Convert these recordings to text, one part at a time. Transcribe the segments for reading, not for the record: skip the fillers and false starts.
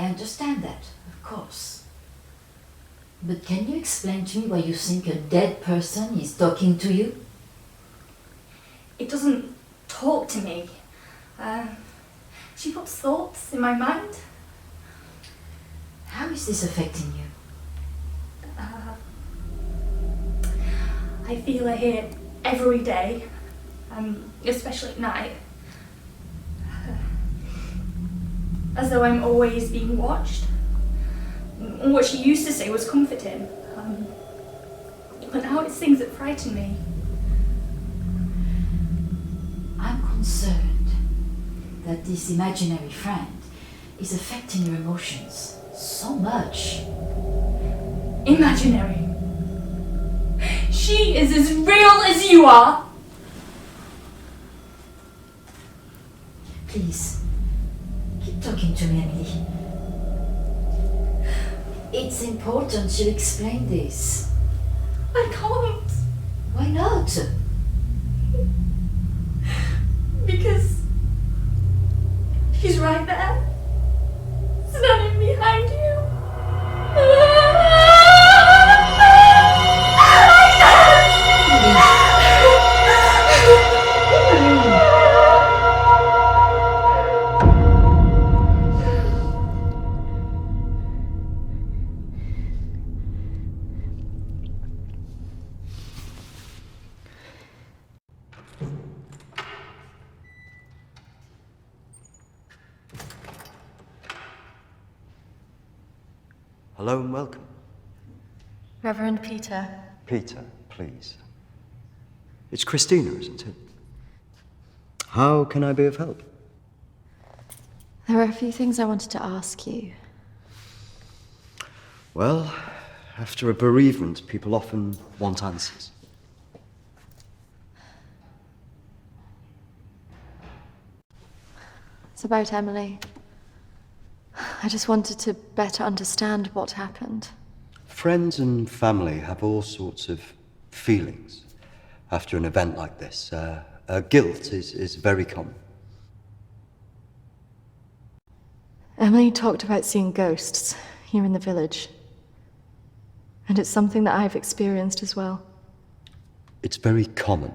understand that, of course. But can you explain to me why you think a dead person is talking to you? It doesn't talk to me. She puts thoughts in my mind. How is this affecting you? I feel her here every day, especially at night. As though I'm always being watched. What she used to say was comforting. But now it's things that frighten me. I'm concerned that this imaginary friend is affecting your emotions so much. Imaginary. She is as real as you are. Please, keep talking to me, Emily. It's important you explain this. I can't. Why not? Because she's right there, standing behind you. Hello and welcome. Reverend Peter. Peter, please. It's Christina, isn't it? How can I be of help? There are a few things I wanted to ask you. Well, after a bereavement, people often want answers. It's about Emily. I just wanted to better understand what happened. Friends and family have all sorts of feelings after an event like this. Guilt is very common. Emily talked about seeing ghosts here in the village. And it's something that I've experienced as well. It's very common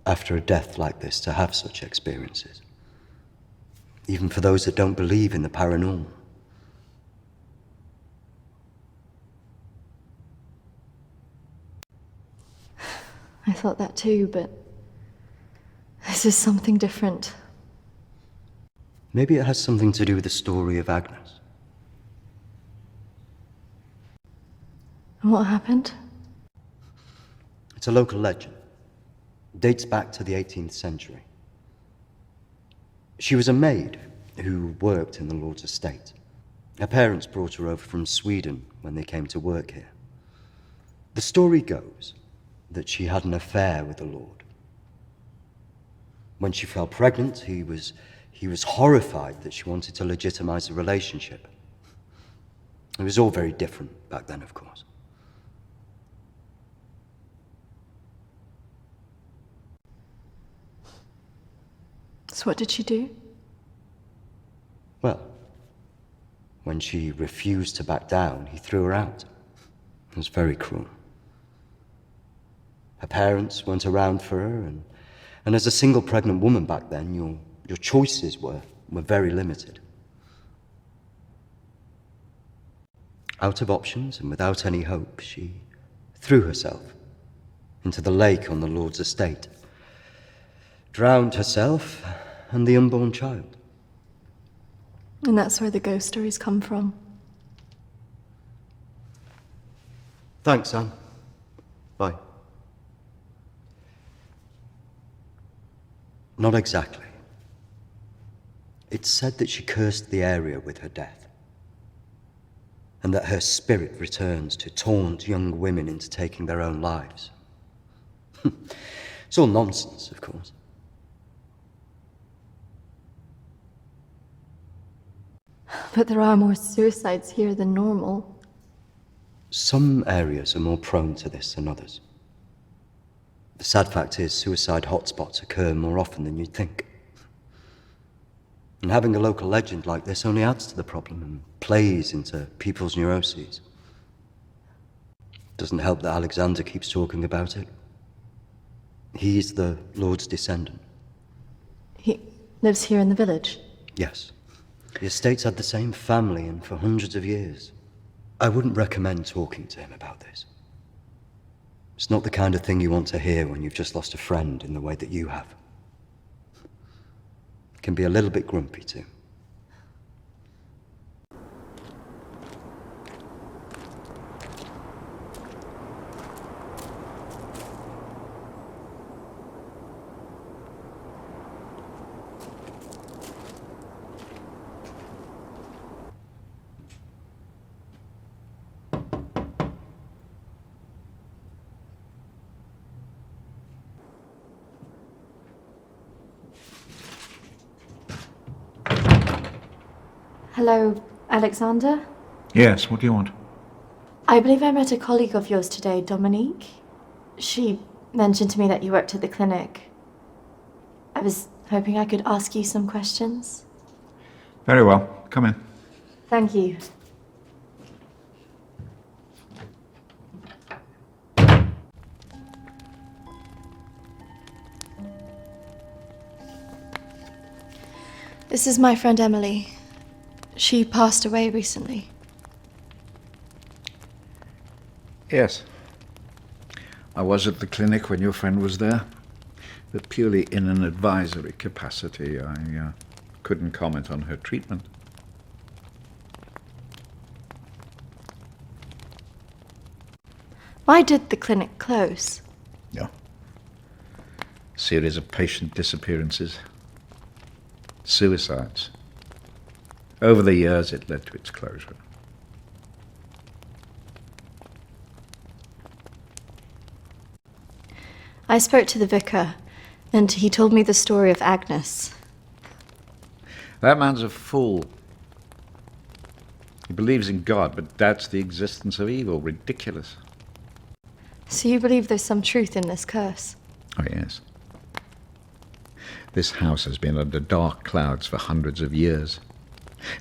after a death like this to have such experiences. Even for those that don't believe in the paranormal. I thought that too, but this is something different. Maybe it has something to do with the story of Agnes. And what happened? It's a local legend. It dates back to the 18th century. She was a maid who worked in the Lord's estate. Her parents brought her over from Sweden when they came to work here. The story goes that she had an affair with the Lord. When she fell pregnant, he was horrified that she wanted to legitimize the relationship. It was all very different back then, of course. So what did she do? Well, when she refused to back down, he threw her out. It was very cruel. Her parents weren't around for her, and as a single pregnant woman back then, your choices were very limited. Out of options and without any hope, she threw herself into the lake on the Lord's estate, drowned herself and the unborn child. And that's where the ghost stories come from. Thanks, Anne. Bye. Not exactly. It's said that she cursed the area with her death, and that her spirit returns to taunt young women into taking their own lives. It's all nonsense, of course. But there are more suicides here than normal. Some areas are more prone to this than others. The sad fact is, suicide hotspots occur more often than you'd think. And having a local legend like this only adds to the problem and plays into people's neuroses. Doesn't help that Alexander keeps talking about it. He's the Lord's descendant. He lives here in the village? Yes. The estate's had the same family and for hundreds of years. I wouldn't recommend talking to him about this. It's not the kind of thing you want to hear when you've just lost a friend in the way that you have. It can be a little bit grumpy too. Hello, Alexander? Yes, what do you want? I believe I met a colleague of yours today, Dominique. She mentioned to me that you worked at the clinic. I was hoping I could ask you some questions. Very well. Come in. Thank you. This is my friend Emily. She passed away recently. Yes. I was at the clinic when your friend was there, but purely in an advisory capacity. I couldn't comment on her treatment. Why did the clinic close? No. Series of patient disappearances. Suicides. Over the years, it led to its closure. I spoke to the vicar, and he told me the story of Agnes. That man's a fool. He believes in God, but doubts the existence of evil. Ridiculous. So you believe there's some truth in this curse? Oh, yes. This house has been under dark clouds for hundreds of years.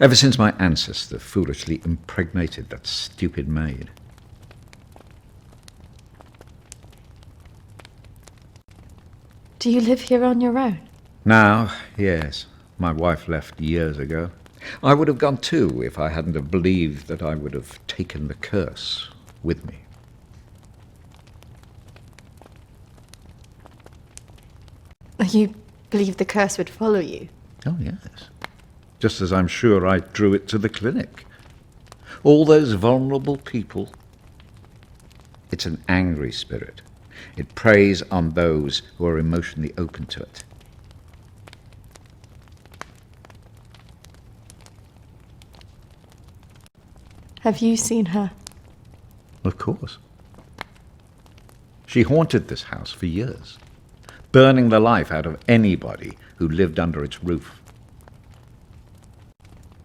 Ever since my ancestor foolishly impregnated that stupid maid. Do you live here on your own? Now, yes. My wife left years ago. I would have gone too if I hadn't have believed that I would have taken the curse with me. You believe the curse would follow you? Oh, yes. Just as I'm sure I drew it to the clinic. All those vulnerable people. It's an angry spirit. It preys on those who are emotionally open to it. Have you seen her? Of course. She haunted this house for years, burning the life out of anybody who lived under its roof.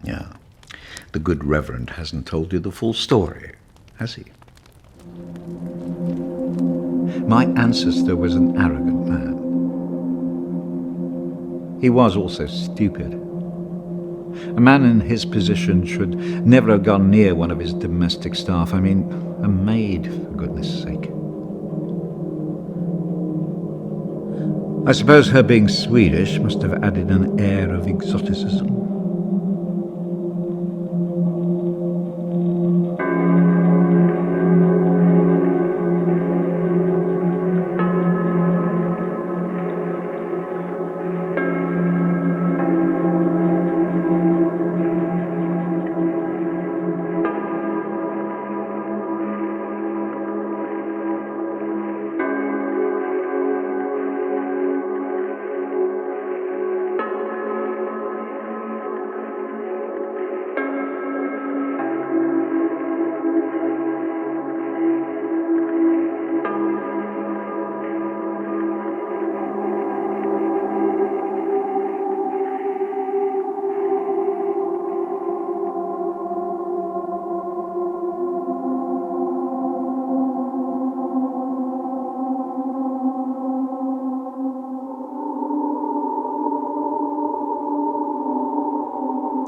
Yeah, the good Reverend hasn't told you the full story, has he? My ancestor was an arrogant man. He was also stupid. A man in his position should never have gone near one of his domestic staff. I mean, a maid, for goodness sake. I suppose her being Swedish must have added an air of exoticism.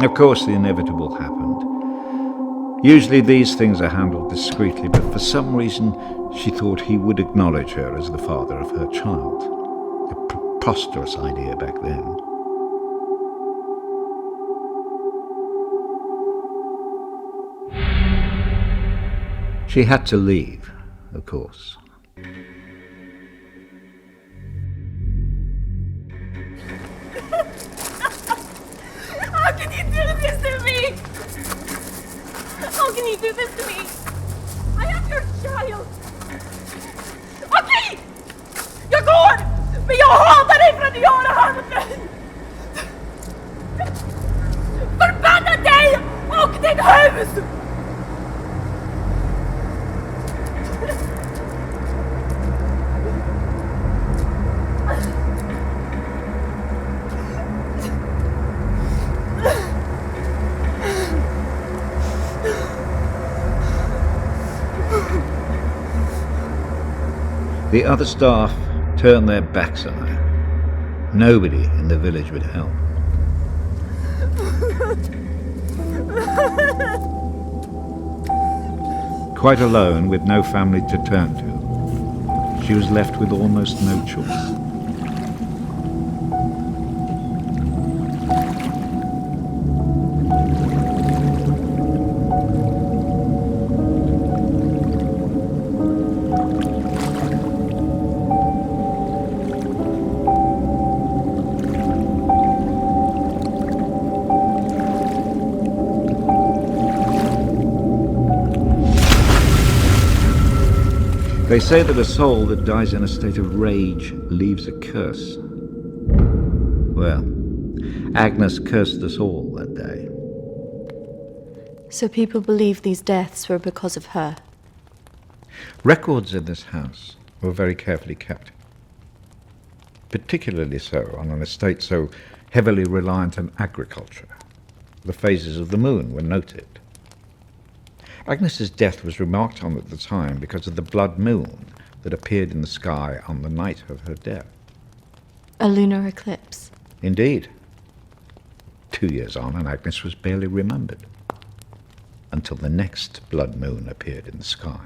Of course, the inevitable happened. Usually these things are handled discreetly, but for some reason she thought he would acknowledge her as the father of her child. A preposterous idea back then. She had to leave, of course. How can you do this to me? How can you do this to me? I am your child. Okej! Jag går! Men jag hatar dig för att göra handen! Förbanna dig och ditt hus! The other staff turned their backs on her. Nobody in the village would help. Quite alone, with no family to turn to, she was left with almost no choice. They say that a soul that dies in a state of rage leaves a curse. Well, Agnes cursed us all that day. So people believe these deaths were because of her. Records in this house were very carefully kept. Particularly so on an estate so heavily reliant on agriculture. The phases of the moon were noted. Agnes's death was remarked on at the time because of the blood moon that appeared in the sky on the night of her death. A lunar eclipse. Indeed. 2 years on, and Agnes was barely remembered, until the next blood moon appeared in the sky.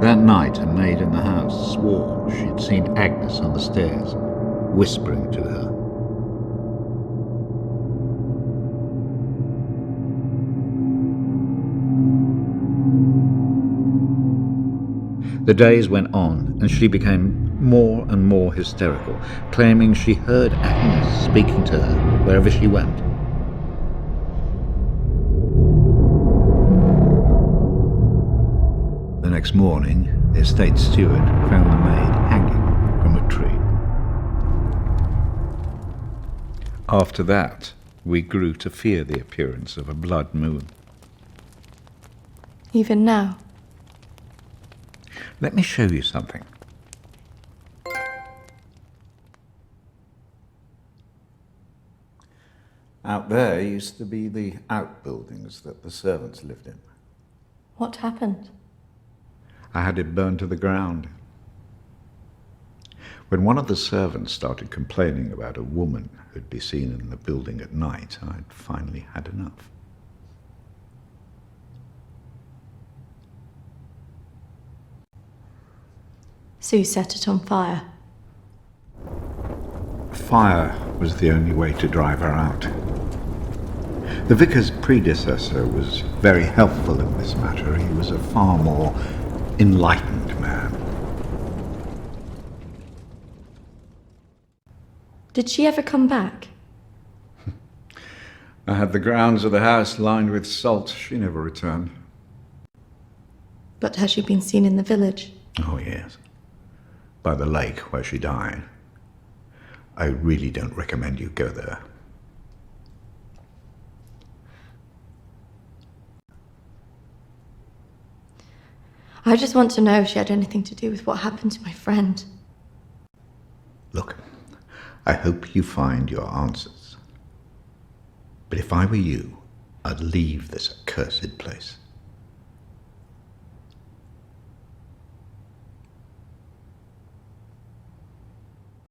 That night, a maid in the house swore she'd seen Agnes on the stairs, whispering to her. The days went on, and she became more and more hysterical, claiming she heard Agnes speaking to her wherever she went. The next morning, the estate steward found the maid hanging from a tree. After that, we grew to fear the appearance of a blood moon. Even now. Let me show you something. Out there used to be the outbuildings that the servants lived in. What happened? I had it burned to the ground. When one of the servants started complaining about a woman who'd be seen in the building at night, I'd finally had enough. So you set it on fire. Fire was the only way to drive her out. The vicar's predecessor was very helpful in this matter. He was a far more enlightened man. Did she ever come back? I had the grounds of the house lined with salt. She never returned. But has she been seen in the village? Oh, yes. By the lake where she died. I really don't recommend you go there. I just want to know if she had anything to do with what happened to my friend. Look, I hope you find your answers. But if I were you, I'd leave this accursed place.